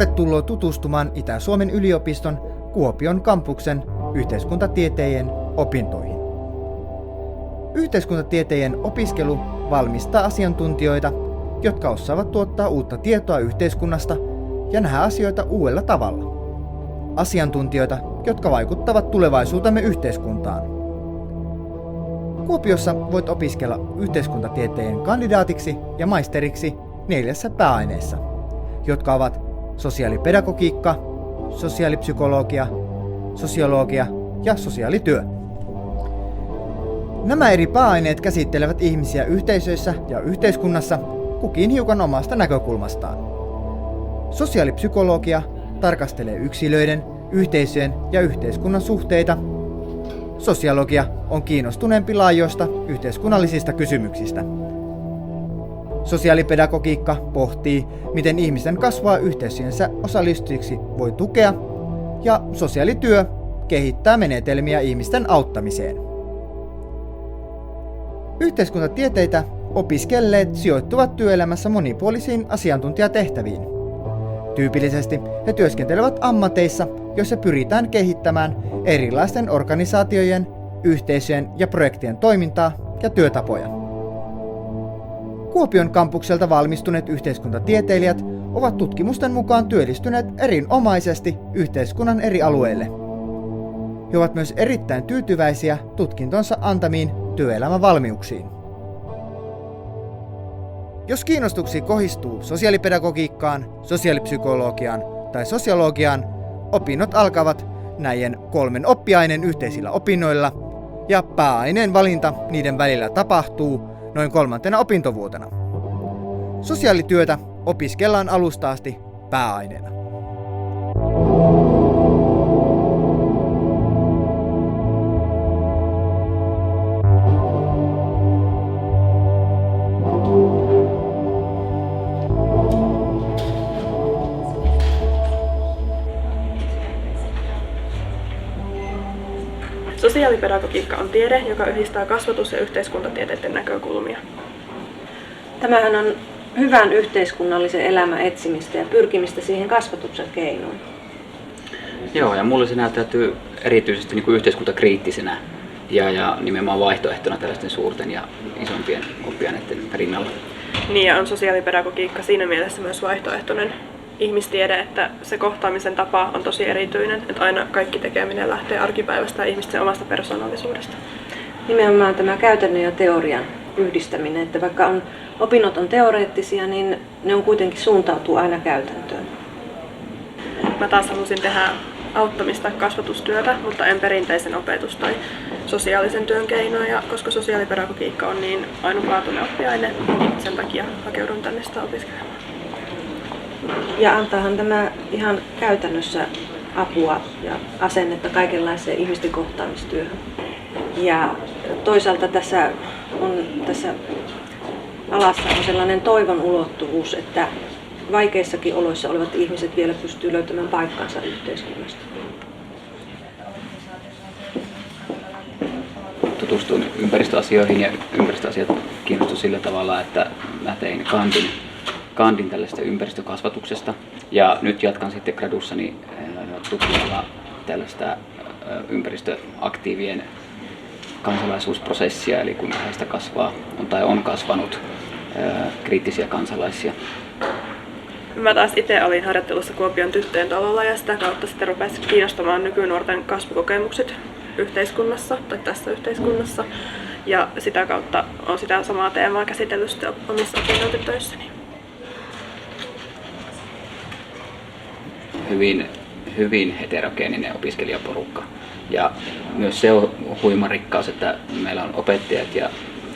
Tervetuloa tutustumaan Itä-Suomen yliopiston Kuopion kampuksen yhteiskuntatieteiden opintoihin. Yhteiskuntatieteiden opiskelu valmistaa asiantuntijoita, jotka osaavat tuottaa uutta tietoa yhteiskunnasta ja nähdä asioita uudella tavalla. Asiantuntijoita, jotka vaikuttavat tulevaisuutemme yhteiskuntaan. Kuopiossa voit opiskella yhteiskuntatieteiden kandidaatiksi ja maisteriksi 4 pääaineessa, jotka ovat sosiaalipedagogiikka, sosiaalipsykologia, sosiologia ja sosiaalityö. Nämä eri pääaineet käsittelevät ihmisiä yhteisöissä ja yhteiskunnassa kukin hiukan omasta näkökulmastaan. Sosiaalipsykologia tarkastelee yksilöiden, yhteisöjen ja yhteiskunnan suhteita. Sosiologia on kiinnostuneempi laajoista yhteiskunnallisista kysymyksistä. Sosiaalipedagogiikka pohtii, miten ihmisten kasvaa yhteisöjensä osallistujiksi voi tukea, ja sosiaalityö kehittää menetelmiä ihmisten auttamiseen. Yhteiskuntatieteitä opiskelleet sijoittuvat työelämässä monipuolisiin asiantuntijatehtäviin. Tyypillisesti he työskentelevät ammateissa, joissa pyritään kehittämään erilaisten organisaatioiden, yhteisöjen ja projektien toimintaa ja työtapoja. Kuopion kampukselta valmistuneet yhteiskuntatieteilijät ovat tutkimusten mukaan työllistyneet erinomaisesti yhteiskunnan eri alueille. He ovat myös erittäin tyytyväisiä tutkintonsa antamiin työelämävalmiuksiin. Jos kiinnostuksi kohdistuu sosiaalipedagogiikkaan, sosiaalipsykologiaan tai sosiologiaan, opinnot alkavat näiden 3 oppiaineen yhteisillä opinnoilla ja pääaineen valinta niiden välillä tapahtuu noin 3. opintovuotena. Sosiaalityötä opiskellaan alusta asti pääaineena. Sosiaalipedagogiikka on tiede, joka yhdistää kasvatus- ja yhteiskuntatieteiden näkökulmia. Tämähän on hyvän yhteiskunnallisen elämän etsimistä ja pyrkimistä siihen kasvatuksen keinoin. Joo, ja mulle se näyttäytyy erityisesti niin kuin yhteiskuntakriittisenä ja nimenomaan vaihtoehtona tällaisten suurten ja isompien oppiaineiden rinnalla. Niin, ja on sosiaalipedagogiikka siinä mielessä myös vaihtoehtoinen ihmistiede, että se kohtaamisen tapa on tosi erityinen, että aina kaikki tekeminen lähtee arkipäivästä ja ihmisten omasta persoonallisuudesta. Nimenomaan tämä käytännön ja teorian yhdistäminen, että vaikka opinnot on teoreettisia, niin ne on kuitenkin suuntautuu aina käytäntöön. Mä taas halusin tehdä auttamista kasvatustyötä, mutta en perinteisen opetus- tai sosiaalisen työn keinoja, koska sosiaalipedagogiikka on niin ainutlaatuinen oppiaine, niin sen takia hakeudun tänne sitä opiskelemaan. Ja antaahan tämä ihan käytännössä apua ja asennetta kaikenlaiseen ihmisten kohtaamistyöhön. Ja toisaalta tässä alassa on sellainen toivon ulottuvuus, että vaikeissakin oloissa olevat ihmiset vielä pystyy löytämään paikkansa yhteiskunnasta. Tutustuin ympäristöasioihin ja ympäristöasiat kiinnostuivat sillä tavalla, että mä tein kandin tällaista ympäristökasvatuksesta ja nyt jatkan sitten gradussani tutkimalla tällaista ympäristöaktiivien kansalaisuusprosessia, eli kun heistä on kasvanut kriittisiä kansalaisia. Mä taas itse olin harjoittelussa Kuopion tyttöjen talolla ja sitä kautta sitten rupesi kiinnostamaan nykynuorten kasvukokemukset yhteiskunnassa tai tässä yhteiskunnassa. Ja sitä kautta olen sitä samaa teemaa käsitellyt sitten omissa opintotöissäni. Hyvin heterogeeninen opiskelijaporukka. Ja myös se on huima rikkaus, että meillä on opettajat ja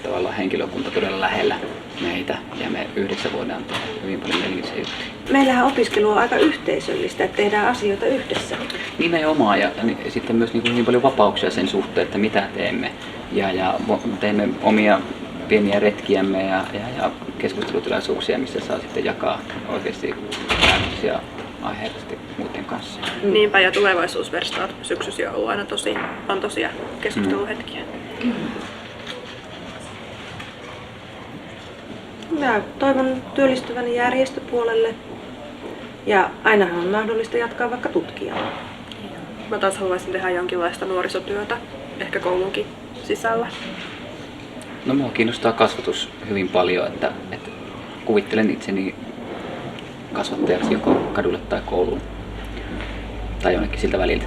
tavallaan henkilökunta todella lähellä meitä ja me yhdessä voidaan tehdä hyvin paljon mielenkiintoisia juttuja. Meillähän opiskelu on aika yhteisöllistä, että tehdään asioita yhdessä. Nimenomaan ja sitten myös niin paljon vapauksia sen suhteen, että mitä teemme. Ja teemme omia pieniä retkiämme ja keskustelutilaisuuksia, missä saa sitten jakaa oikeasti ajatuksia aiheita muiden kanssa. Niinpä, ja tulevaisuusverstaat syksyisiä on ollut aina tosi antoisia keskusteluhetkiä. Mä toivon työllistyväni järjestöpuolelle Ja ainahan on mahdollista jatkaa vaikka tutkijana. Mä taas haluaisin tehdä jonkinlaista nuorisotyötä, ehkä koulunkin sisällä. No mua kiinnostaa kasvatus hyvin paljon, että kuvittelen itseni kasvattajaksi joko kadulle tai kouluun tai jonnekin siltä väliltä.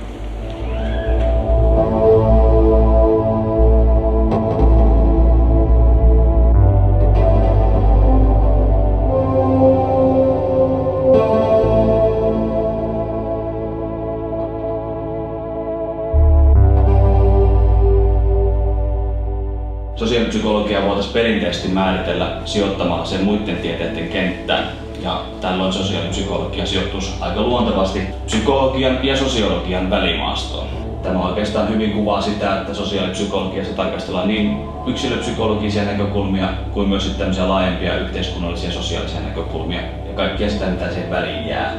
Sosiaalipsykologia voitaisiin perinteisesti määritellä sijoittamalla sen muiden tieteiden kenttään. Ja tällöin sosiaalipsykologia sijoittuisi aika luontevasti psykologian ja sosiologian välimaastoon. Tämä oikeastaan hyvin kuvaa sitä, että sosiaalipsykologiassa tarkastellaan niin yksilöpsykologisia näkökulmia kuin myös sitten tämmöisiä laajempia yhteiskunnallisia ja sosiaalisia näkökulmia ja kaikkea sitä, mitä siihen väliin jää.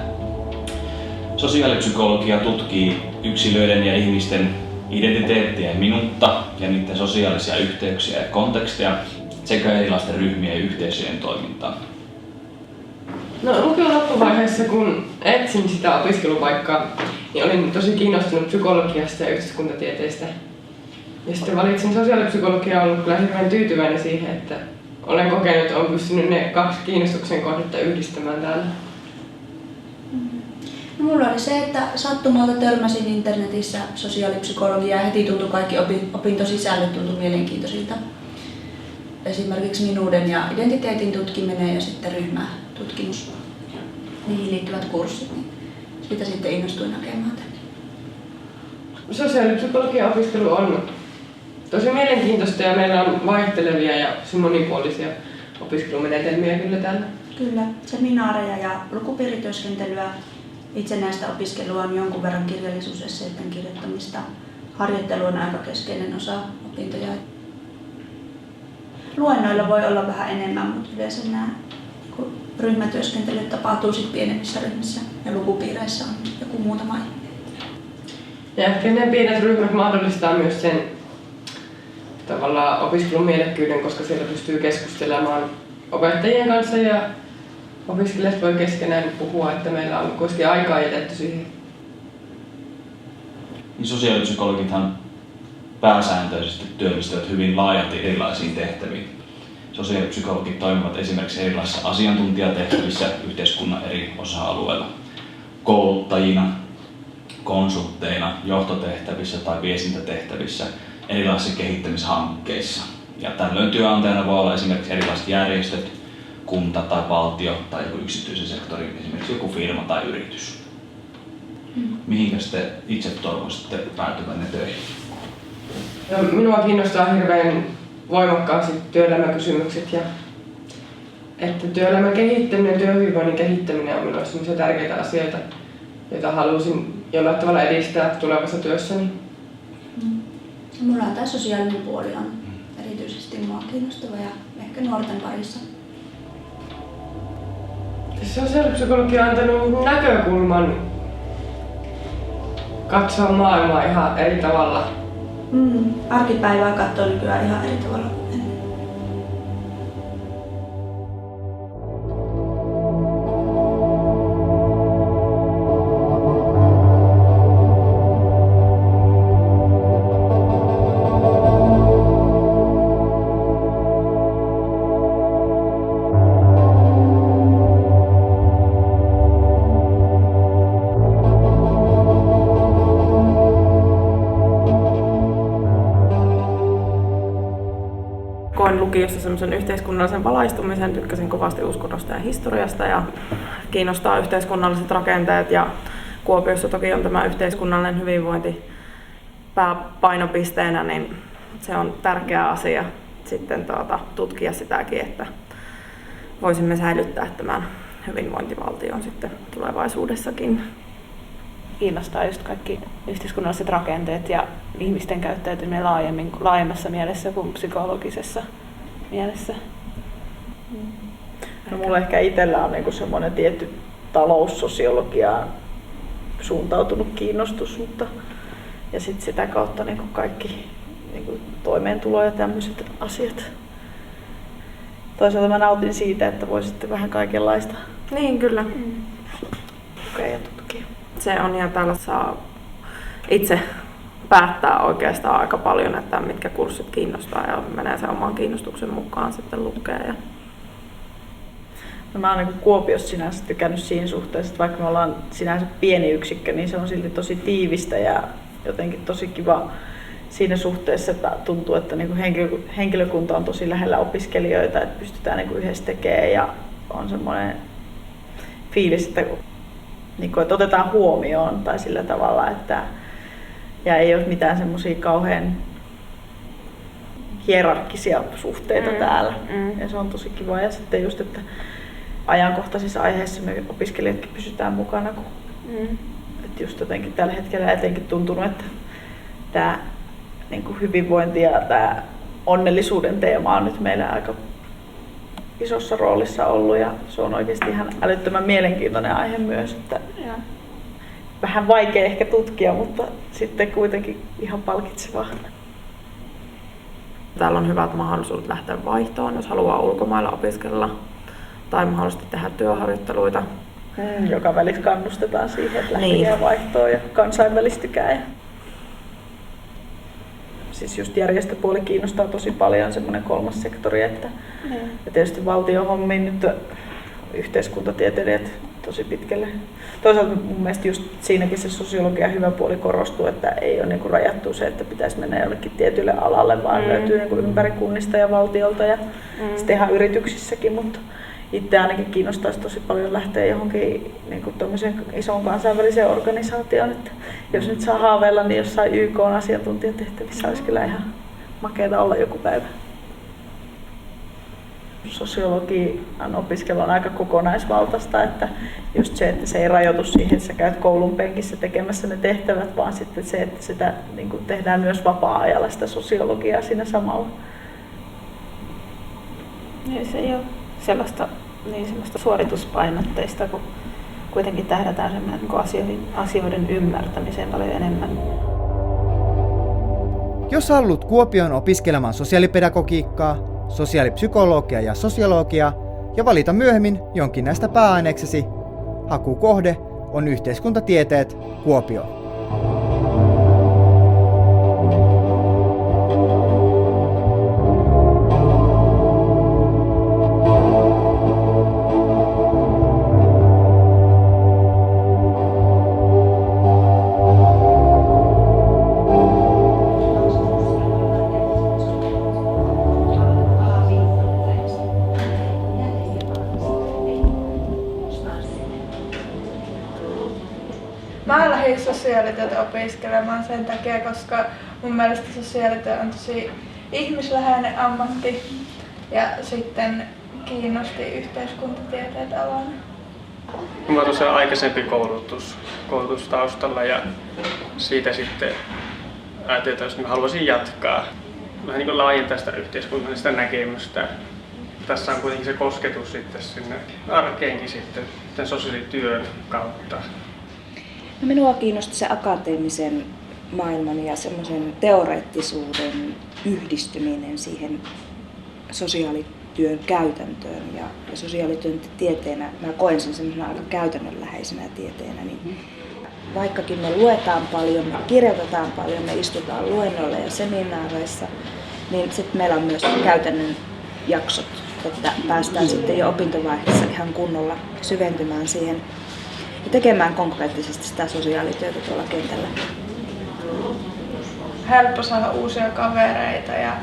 Sosiaalipsykologia tutkii yksilöiden ja ihmisten identiteettiä ja minuutta ja niiden sosiaalisia yhteyksiä ja konteksteja sekä erilaisten ryhmien ja yhteisöjen toimintaa. No lukion loppuvaiheessa, kun etsin sitä opiskelupaikkaa, niin olin tosi kiinnostunut psykologiasta ja yhteiskuntatieteistä. Ja sitten valitsin sosiaalipsykologiaa ja ollut kyllä hirveän tyytyväinen siihen, että olen kokenut, että olen pystynyt ne kaksi kiinnostuksen kohdetta yhdistämään täällä. No, mulla oli se, että sattumalta törmäsin internetissä sosiaalipsykologiaa ja heti tuntui kaikki opintosisällöt tuntui mielenkiintoisilta. Esimerkiksi minuuden ja identiteetin tutkiminen ja sitten ryhmätutkimus, niihin liittyvät kurssit, niin siitä sitten innostuin hakemaan tänne. Sosiaalipsykologian opiskelu on tosi mielenkiintoista ja meillä on vaihtelevia ja monipuolisia opiskelumenetelmiä kyllä täällä. Kyllä, seminaareja ja lukupiirityöskentelyä, itsenäistä opiskelua on jonkun verran kirjallisuusesseiden kirjoittamista. Harjoittelu on aika keskeinen osa opintoja. Luennoilla voi olla vähän enemmän, mutta yleensä nämä ryhmätyöskentelyt tapahtuu sitten pienemmissä ryhmissä ja lukupiireissä on joku muutama. Ja ehkä ne pienet ryhmät mahdollistaa myös sen tavallaan opiskelun mielekkyyden, koska siellä pystyy keskustelemaan opettajien kanssa ja opiskelijat voi keskenään puhua, että meillä on kuitenkin aikaa jätetty siihen. Niin sosiaalipsykologithan pääsääntöisesti työllistyvät hyvin laajalti erilaisiin tehtäviin. Sosiaalipsykologit toimivat esimerkiksi erilaisissa asiantuntijatehtävissä yhteiskunnan eri osa-alueilla, kouluttajina, konsultteina, johtotehtävissä tai viestintätehtävissä, erilaisissa kehittämishankkeissa. Ja tällöin työnantajana voi olla esimerkiksi erilaiset järjestöt, kunta tai valtio tai joku yksityisen sektorin, esimerkiksi joku firma tai yritys. Mihinkäs te itse toivoisitte päätyvänne töihin? No, minua kiinnostaa hirveän voimakkaasti työelämäkysymykset ja että työelämän kehittäminen ja työhyvinvoinnin kehittäminen on minulle sellaisia tärkeitä asioita, joita haluaisin jollain tavalla edistää tulevassa työssäni. Mulla on tämä sosiaalinen puoli on erityisesti mua kiinnostava ja ehkä nuorten parissa. Sosiaalipsykologia on antanut näkökulman katsoa maailmaa ihan eri tavalla. Arkipäivää katsoo nykyään ihan eri tavalla kuin ennen. Koin lukiossa semmoisen yhteiskunnallisen valaistumisen, tykkäsin kovasti uskonnosta ja historiasta ja kiinnostaa yhteiskunnalliset rakenteet ja Kuopiossa toki on tämä yhteiskunnallinen hyvinvointi pääpainopisteenä, niin se on tärkeä asia sitten tutkia sitäkin, että voisimme säilyttää tämän hyvinvointivaltion sitten tulevaisuudessakin. Kiinnostaa just kaikki yhteiskunnalliset rakenteet ja ihmisten käyttäytyminen laajemmassa mielessä kuin psykologisessa mielessä. No, mulla ehkä itsellä on niinku semmoinen tietty taloussosiologiaan suuntautunut kiinnostus, ja sit sitä kautta niinku kaikki niinku toimeentulo ja tämmöiset asiat. Toisaalta mä nautin siitä, että voi sitten vähän kaikenlaista. Niin, kyllä. Se on ja täällä saa itse päättää oikeastaan aika paljon, että mitkä kurssit kiinnostaa ja menee sen oman kiinnostuksen mukaan sitten lukea. No mä oon niin Kuopiossa sinänsä tykännyt siinä suhteessa, että vaikka me ollaan sinänsä pieni yksikkö, niin se on silti tosi tiivistä ja jotenkin tosi kiva siinä suhteessa, että tuntuu, että niin henkilökunta on tosi lähellä opiskelijoita, että pystytään niin yhdessä tekemään ja on semmoinen fiilis, että, niin kuin, että otetaan huomioon tai sillä tavalla, että ja ei ole mitään semmoisia kauhean hierarkkisia suhteita täällä. Ja se on tosi kiva. Ja sitten just, että ajankohtaisissa aiheissa me opiskelijatkin pysytään mukana. Että just jotenkin tällä hetkellä etenkin tuntunut, että tämä niin kuin hyvinvointi ja tämä onnellisuuden teema on nyt meillä aika isossa roolissa ollut. Ja se on oikeasti ihan älyttömän mielenkiintoinen aihe myös. Että vähän vaikea ehkä tutkia, mutta sitten kuitenkin ihan palkitsevaa. Täällä on hyvät mahdollisuudet lähteä vaihtoon, jos haluaa ulkomailla opiskella tai mahdollisesti tehdä työharjoitteluita. Joka välissä kannustetaan siihen, että lähtee vaihtoon ja kansainvälistykää. Siis just järjestöpuoli kiinnostaa tosi paljon, semmoinen kolmas sektori, että ja tietysti valtion hommiin nyt yhteiskuntatieteilijät tosi pitkälle. Toisaalta mun mielestä just siinäkin se sosiologian hyvä puoli korostuu, että ei ole niinku rajattu se, että pitäisi mennä jollekin tietylle alalle, vaan löytyy niinku ympäri kunnista ja valtiolta ja sitten ihan yrityksissäkin, mutta itse ainakin kiinnostaisi tosi paljon lähteä johonkin niinku isoon kansainväliseen organisaatioon, että jos nyt saa haaveilla, niin jossain YK-asiantuntijatehtävissä olisi kyllä ihan makeata olla joku päivä. Sosiologian opiskelu on aika kokonaisvaltaista, että just se, että se ei rajoitu siihen, että sä käyt koulun penkissä tekemässä ne tehtävät, vaan sitten se, että sitä niin kuin tehdään myös vapaa-ajalla sitä sosiologiaa siinä samalla. Se ei ole sellaista suorituspainotteista, kun kuitenkin tähdätään asioiden ymmärtämiseen paljon enemmän. Jos haluat Kuopioon opiskelemaan sosiaalipedagogiikkaa, sosiaalipsykologia ja sosiologiaa ja valita myöhemmin jonkin näistä pääaineksesi, hakukohde on yhteiskuntatieteet Kuopio. Mä lähdin sosiaalityötä opiskelemaan sen takia, koska mun mielestä sosiaalityö on tosi ihmisläheinen ammatti ja sitten kiinnosti yhteiskuntatieteet alana. Mulla on tosiaan aikaisempi koulutus taustalla ja siitä sitten ajattelin, että mä haluaisin jatkaa. Vähän niin kuin laajentaa sitä yhteiskunnallista näkemystä. Tässä on kuitenkin se kosketus sitten sinne arkeenkin sitten tämän sosiaalityön kautta. No, minua kiinnosti se akateemisen maailman ja semmoisen teoreettisuuden yhdistyminen siihen sosiaalityön käytäntöön ja sosiaalityön tieteenä. Mä koen sen semmoisena aika käytännönläheisenä tieteenä. Niin vaikkakin me luetaan paljon, me kirjoitetaan paljon, me istutaan luennoilla ja seminaareissa, niin sitten meillä on myös käytännön jaksot, että päästään sitten jo opintovaiheessa ihan kunnolla syventymään siihen ja tekemään konkreettisesti sitä sosiaalityötä tuolla kentällä. Helppo saada uusia kavereita ja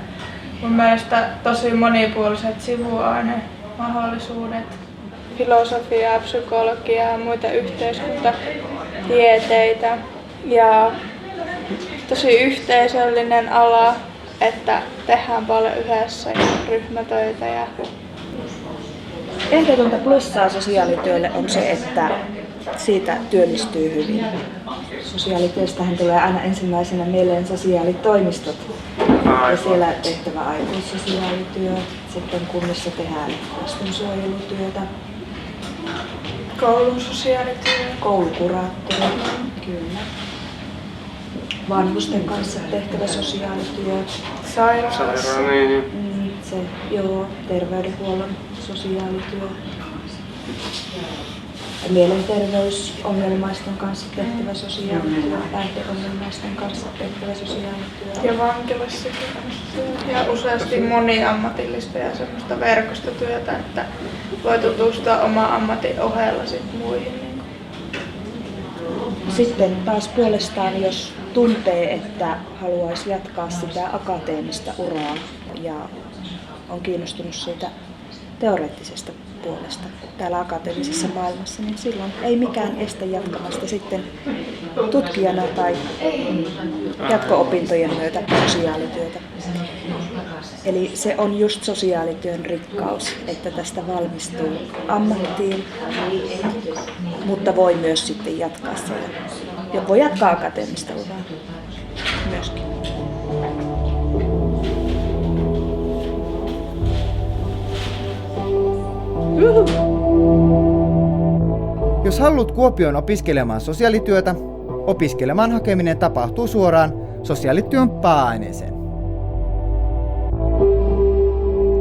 mun mielestä tosi monipuoliset sivuainemahdollisuudet. Filosofiaa, psykologiaa ja muita yhteiskuntatieteitä ja tosi yhteisöllinen ala, että tehdään paljon yhdessä ja ryhmätöitä. Ehdotonta plussaa sosiaalityölle on se, että siitä työllistyy hyvin. Sosiaalityöstähän tulee aina ensimmäisenä mieleen sosiaalitoimistot ja siellä tehtävä aikuissosiaalityö. Sitten kunnissa tehdään lastensuojelutyötä. Koulun sosiaalityö. Koulukuraattori, kyllä. Vanhusten kanssa tehtävä sosiaalityö. Sairaalassa. Terveydenhuollon sosiaalityö. mielenterveysongelmaisten kanssa tehtävä sosiaalityö, päihdeongelmaisten kanssa tehtävä sosiaalityö. Ja vankilassakin on sosiaalityö. Ja useasti moniammatillista ja semmoista verkostotyötä, että voi tutustua oman ammatin ohella sit muihin. Sitten taas puolestaan, jos tuntee, että haluaisi jatkaa sitä akateemista uraa ja on kiinnostunut siitä teoreettisesta puolesta täällä akateemisessa maailmassa, niin silloin ei mikään estä jatkamasta sitten tutkijana tai jatko-opintojen myötä sosiaalityötä. Eli se on just sosiaalityön rikkaus, että tästä valmistuu ammattiin, mutta voi myös sitten jatkaa siellä. Ja voi jatkaa akateemista uraa myöskin. Jos haluat Kuopioon opiskelemaan sosiaalityötä, opiskelemaan hakeminen tapahtuu suoraan sosiaalityön pääaineeseen.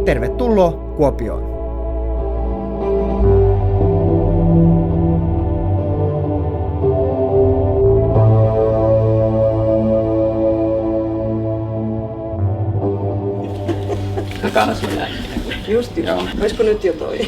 Tervetuloa Kuopioon! Takana sinä. Just. Olisiko nyt jo toi?